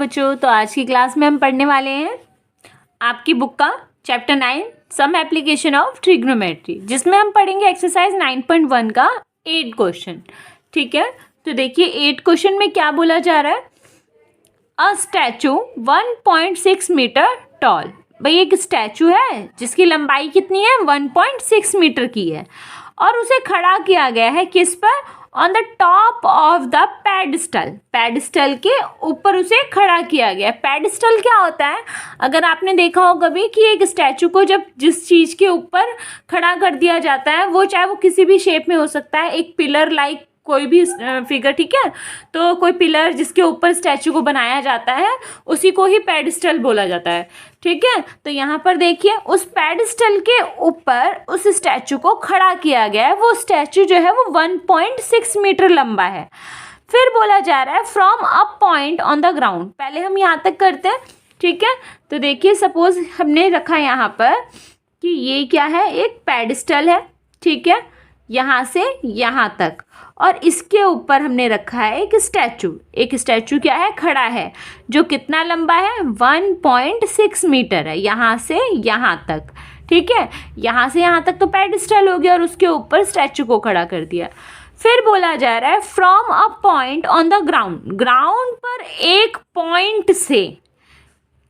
बच्चों। तो आज की क्लास में हम पढ़ने वाले हैं आपकी बुक का chapter 9 some application of trigonometry, जिसमें हम पढ़ेंगे एक्सरसाइज 9.1 का 8 क्वेश्चन। ठीक है, तो देखिए 8 क्वेश्चन में क्या बोला जा रहा है। अ स्टैचू 1.6 मीटर टॉल। भाई एक स्टैचू है जिसकी लंबाई कितनी है, 1.6 मीटर की है, और उसे खड़ा किया गया है किस पर, on the top of the pedestal. Pedestal के ऊपर उसे खड़ा किया गया। पेडिस्टल क्या होता है, अगर आपने देखा हो कभी कि एक स्टैचू को जब जिस चीज़ के ऊपर खड़ा कर दिया जाता है, वो चाहे वो किसी भी शेप में हो सकता है, एक पिलर लाइक कोई भी फिगर, ठीक है, तो कोई पिलर जिसके ऊपर स्टैचू को बनाया जाता है उसी को ही पेडिस्टल बोला जाता है। ठीक है, तो यहाँ पर देखिए उस पेडिस्टल के ऊपर उस स्टैचू को खड़ा किया गया है। वो स्टैचू जो है वो 1.6 मीटर लंबा है। फिर बोला जा रहा है from a point on the ground. पहले हम यहाँ तक करते हैं। ठीक है, तो देखिए सपोज हमने रखा यहाँ पर कि ये क्या है, एक पेडिस्टल है। ठीक है, यहाँ से यहाँ तक, और इसके ऊपर हमने रखा है एक स्टैचू। एक स्टैचू क्या है, खड़ा है, जो कितना लंबा है, 1.6 मीटर है, यहाँ से यहाँ तक। ठीक है, यहाँ से यहाँ तक तो पेडिस्टल हो गया और उसके ऊपर स्टैचू को खड़ा कर दिया। फिर बोला जा रहा है from a point on the ground. Ground पर एक पॉइंट से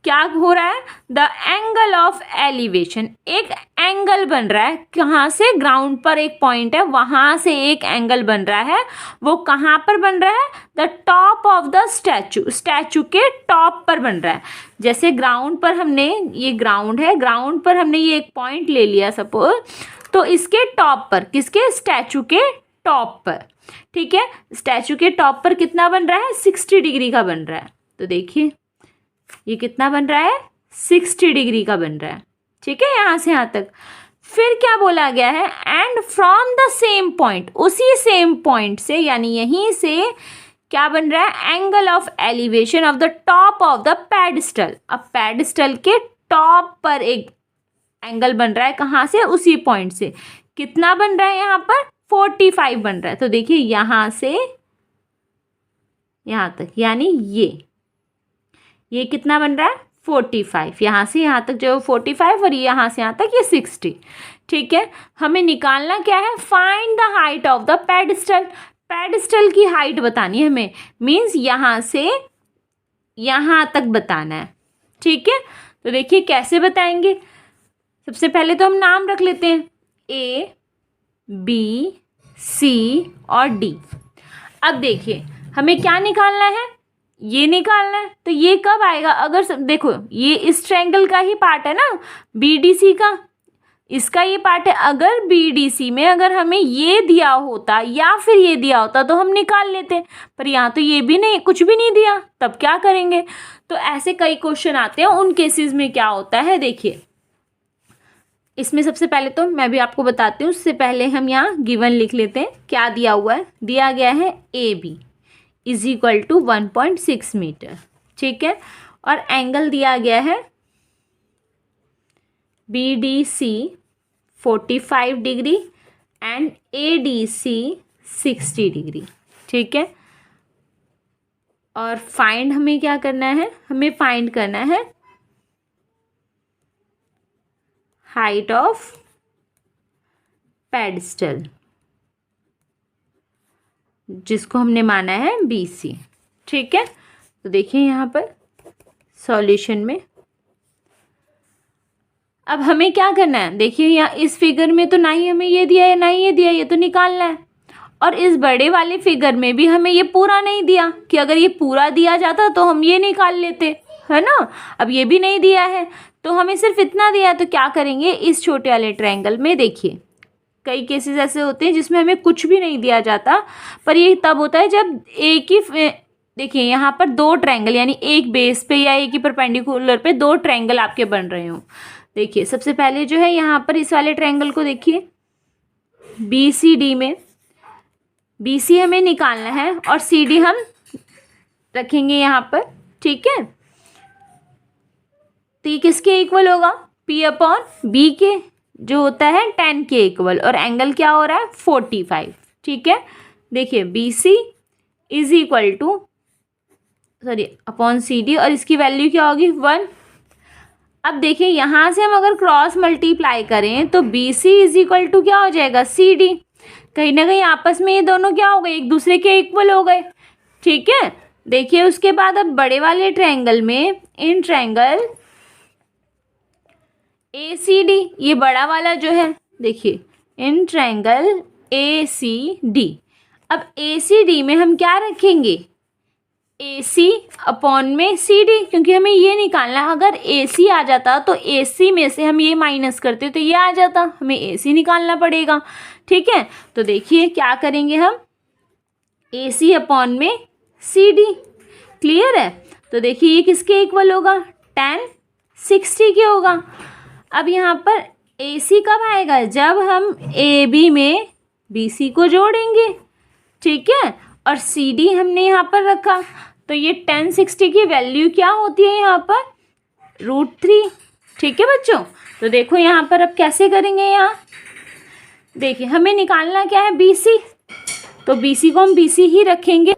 क्या हो रहा है, द एंगल ऑफ एलिवेशन। एक एंगल बन रहा है, कहाँ से, ग्राउंड पर एक पॉइंट है, वहाँ से एक एंगल बन रहा है। वो कहाँ पर बन रहा है, the top of the statue. Statue के टॉप पर बन रहा है। जैसे ग्राउंड पर हमने, ये ग्राउंड है, ग्राउंड पर हमने ये एक पॉइंट ले लिया सपोज, तो इसके टॉप पर, किसके, स्टैचू के टॉप पर। ठीक है, स्टैचू के टॉप पर कितना बन रहा है, 60 डिग्री का बन रहा है। तो देखिए ये कितना बन रहा है, 60 डिग्री का बन रहा है। ठीक है, यहाँ से यहाँ तक। फिर क्या बोला गया है, and from the same point, उसी सेम पॉइंट से, यानी यहीं से क्या बन रहा है, angle of elevation of the top of the pedestal. अब पेडिस्टल के टॉप पर एक एंगल बन रहा है, कहाँ से, उसी पॉइंट से। कितना बन रहा है यहाँ पर, 45 बन रहा है। तो देखिए यहाँ से यहाँ तक, यानी ये कितना बन रहा है, 45। यहाँ से यहाँ तक जो 45 और यहाँ से यहाँ तक ये 60। ठीक है, हमें निकालना क्या है, find the height of the pedestal. Pedestal की हाइट बतानी है हमें, मीन्स यहाँ से यहाँ तक बताना है। ठीक है, तो देखिए कैसे बताएंगे। सबसे पहले तो हम नाम रख लेते हैं, A, B, C और D। अब देखिए हमें क्या निकालना है, ये निकालना है। तो ये कब आएगा, अगर देखो ये इस ट्रायंगल का ही पार्ट है ना, BDC का, इसका ये पार्ट है। अगर BDC में अगर हमें ये दिया होता या फिर ये दिया होता तो हम निकाल लेते, पर यहाँ तो ये भी नहीं, कुछ भी नहीं दिया, तब क्या करेंगे। तो ऐसे कई क्वेश्चन आते हैं। उन केसेस में क्या होता है, देखिए इसमें सबसे पहले तो मैं भी आपको बताती हूँ, उससे पहले हम यहाँ गिवन लिख लेते हैं। क्या दिया हुआ है, दिया गया है AB is equal to 1.6 metre. ठीक है, और एंगल दिया गया है BDC 45 degree and ADC 60 degree. ठीक है, और फाइंड हमें क्या करना है, हमें फाइंड करना है हाइट ऑफ पेडिस्टल, जिसको हमने माना है BC। ठीक है, तो देखिए यहाँ पर सॉल्यूशन में अब हमें क्या करना है, देखिए यहाँ इस फिगर में तो ना ही हमें ये दिया है ना ही ये दिया है, ये तो निकालना है। और इस बड़े वाले फिगर में भी हमें ये पूरा नहीं दिया, कि अगर ये पूरा दिया जाता तो हम ये निकाल लेते, है ना। अब ये भी नहीं दिया है तो हमें सिर्फ इतना दिया, तो क्या करेंगे, इस छोटे वाले ट्रायंगल में देखिए कई केसेस ऐसे होते हैं जिसमें हमें कुछ भी नहीं दिया जाता, पर ये तब होता है जब एक ही, देखिए यहाँ पर दो ट्रायंगल, यानी एक बेस पे या एक ही परपेंडिकुलर पे दो ट्रायंगल आपके बन रहे हो। देखिए सबसे पहले जो है यहाँ पर इस वाले ट्रायंगल को देखिए, BCD में BC हमें निकालना है और CD हम रखेंगे यहाँ पर। ठीक है, तो ये किसके इक्वल होगा, P/B के, जो होता है 10 के इक्वल, और एंगल क्या हो रहा है, 45। ठीक है, देखिए BC is equal to sorry upon C D, और इसकी वैल्यू क्या होगी 1। अब देखिए यहाँ से हम अगर क्रॉस मल्टीप्लाई करें तो B C is equal to क्या हो जाएगा सी डी। कहीं ना कहीं आपस में ये दोनों क्या हो गए, एक दूसरे के इक्वल हो गए। ठीक है, देखिए उसके बाद अब बड़े वाले ट्रायंगल में in triangle A C D, ये बड़ा वाला जो है देखिए in triangle A C D. अब ए सी डी में हम क्या रखेंगे, ए सी अपॉन में सी डी, क्योंकि हमें ये निकालना है। अगर ए सी आ जाता तो ए सी में से हम ये माइनस करते तो ये आ जाता, हमें ए सी निकालना पड़ेगा। ठीक है, तो देखिए क्या करेंगे हम, ए सी अपॉन में सी डी। क्लियर है, तो देखिए ये किसके इक्वल होगा, tan 60 के होगा। अब यहाँ पर ए सी कब आएगा, जब हम ए बी में बी सी को जोड़ेंगे। ठीक है, और सी डी हमने यहाँ पर रखा, तो ये tan 60 की वैल्यू क्या होती है यहाँ पर √3। ठीक है बच्चों, तो देखो यहाँ पर अब कैसे करेंगे, यहाँ देखिए हमें निकालना क्या है बी सी, तो बी सी को हम बी सी ही रखेंगे।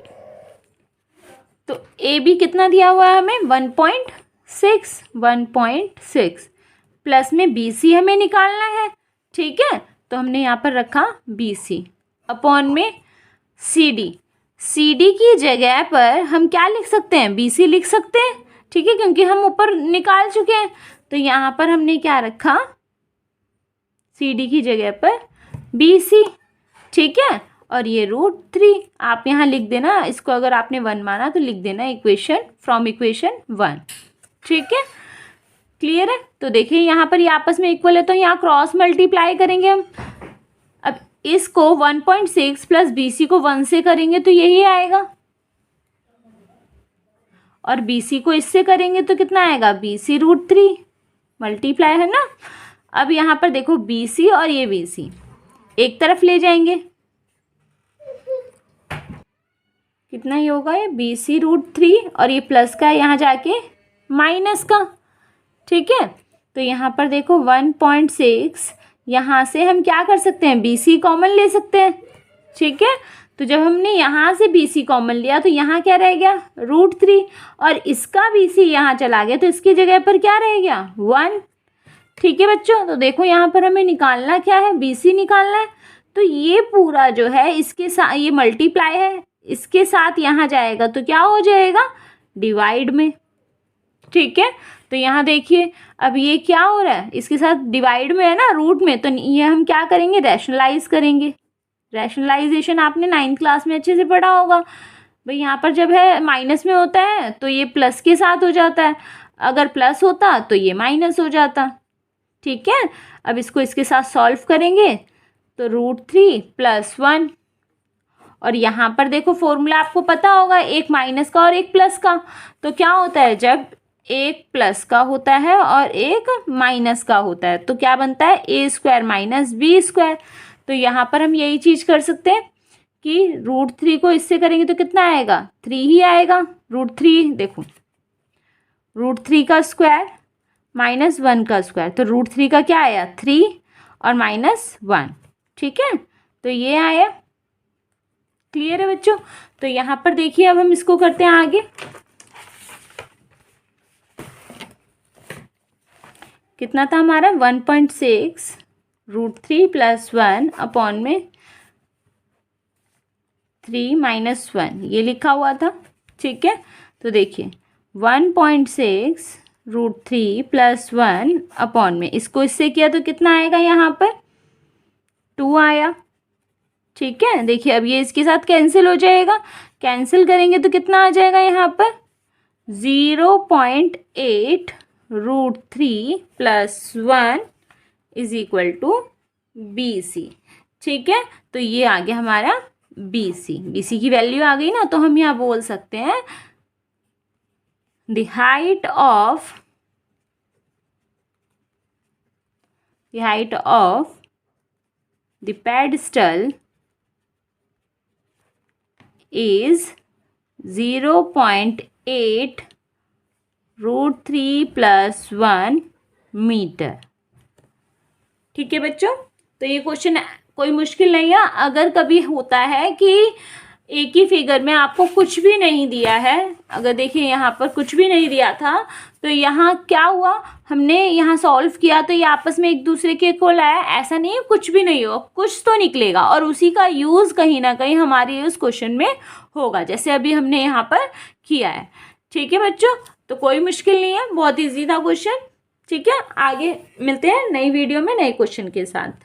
तो ए बी कितना दिया हुआ है हमें 1.6 प्लस में बी सी हमें निकालना है। ठीक है, तो हमने यहाँ पर रखा बी सी अपॉन में सी डी। सी डी की जगह पर हम क्या लिख सकते हैं, बी सी लिख सकते हैं। ठीक है, क्योंकि हम ऊपर निकाल चुके हैं, तो यहाँ पर हमने क्या रखा, सी डी की जगह पर बी सी। ठीक है, और ये √3 आप यहाँ लिख देना, इसको अगर आपने 1 माना तो लिख देना इक्वेशन फ्रॉम इक्वेशन 1। ठीक है, क्लियर है। तो देखिए यहाँ पर ये आपस में इक्वल है, तो यहाँ क्रॉस मल्टीप्लाई करेंगे हम। अब इसको 1.6 प्लस बी सी को 1 से करेंगे तो यही आएगा, और बी सी को इससे करेंगे तो कितना आएगा, बी सी √3 मल्टीप्लाई है ना। अब यहाँ पर देखो बी सी और ये बी सी एक तरफ ले जाएंगे, कितना ही होगा ये बी सी √3, और ये प्लस का है यहाँ जाके माइनस का। ठीक है, तो यहाँ पर देखो 1.6, यहाँ से हम क्या कर सकते हैं, बी सी कॉमन ले सकते हैं। ठीक है, तो जब हमने यहाँ से बी सी कॉमन लिया तो यहाँ क्या रह गया √3, और इसका बी सी यहाँ चला गया तो इसकी जगह पर क्या रह गया 1। ठीक है बच्चों, तो देखो यहाँ पर हमें निकालना क्या है, बी सी निकालना है। तो ये पूरा जो है इसके साथ ये मल्टीप्लाई है, इसके साथ यहाँ जाएगा तो क्या हो जाएगा डिवाइड में। ठीक है, तो यहाँ देखिए अब ये क्या हो रहा है, इसके साथ डिवाइड में है ना, रूट में, तो ये हम क्या करेंगे रैशनलाइज करेंगे। रैशनलाइजेशन आपने 9th क्लास में अच्छे से पढ़ा होगा भाई। यहाँ पर जब है माइनस में होता है तो ये प्लस के साथ हो जाता है, अगर प्लस होता तो ये माइनस हो जाता। ठीक है, अब इसको इसके साथ सॉल्व करेंगे तो √3 + 1, और यहाँ पर देखो फॉर्मूला आपको पता होगा, एक माइनस का और एक प्लस का। तो क्या होता है, जब एक प्लस का होता है और एक माइनस का होता है तो क्या बनता है a² - b²। तो यहाँ पर हम यही चीज़ कर सकते हैं कि √3 को इससे करेंगे तो कितना आएगा 3 ही आएगा। √3 देखो, √3 का स्क्वायर -1 का स्क्वायर, तो √3 का क्या आया 3 और -1। ठीक है, तो ये आया। क्लियर है बच्चों। तो यहाँ पर देखिए अब हम इसको करते हैं आगे। कितना था हमारा 1.6 √3 + 1 अपॉन में 3 - 1 ये लिखा हुआ था। ठीक है, तो देखिए 1.6 √3 + 1 अपॉन में इसको इससे किया तो कितना आएगा, यहाँ पर 2 आया। ठीक है, देखिए अब ये इसके साथ कैंसिल हो जाएगा, कैंसिल करेंगे तो कितना आ जाएगा यहाँ पर 0.8 √3 + 1 = BC। ठीक है, तो ये आ गया हमारा BC। BC की वैल्यू आ गई ना, तो हम यहाँ बोल सकते हैं the height of the pedestal is 0.8 √3 + 1 metre. ठीक है बच्चों, तो ये क्वेश्चन कोई मुश्किल नहीं है। अगर कभी होता है कि एक ही फिगर में आपको कुछ भी नहीं दिया है, अगर देखिए यहाँ पर कुछ भी नहीं दिया था तो यहाँ क्या हुआ, हमने यहाँ सॉल्व किया तो ये आपस में एक दूसरे के इक्वल आया, ऐसा नहीं है कुछ भी नहीं हो, कुछ तो निकलेगा और उसी का यूज़ कहीं ना कहीं हमारे उस क्वेश्चन में होगा, जैसे अभी हमने यहाँ पर किया है। ठीक है बच्चों, तो कोई मुश्किल नहीं है, बहुत ईजी था क्वेश्चन। ठीक है, आगे मिलते हैं नई वीडियो में नए क्वेश्चन के साथ।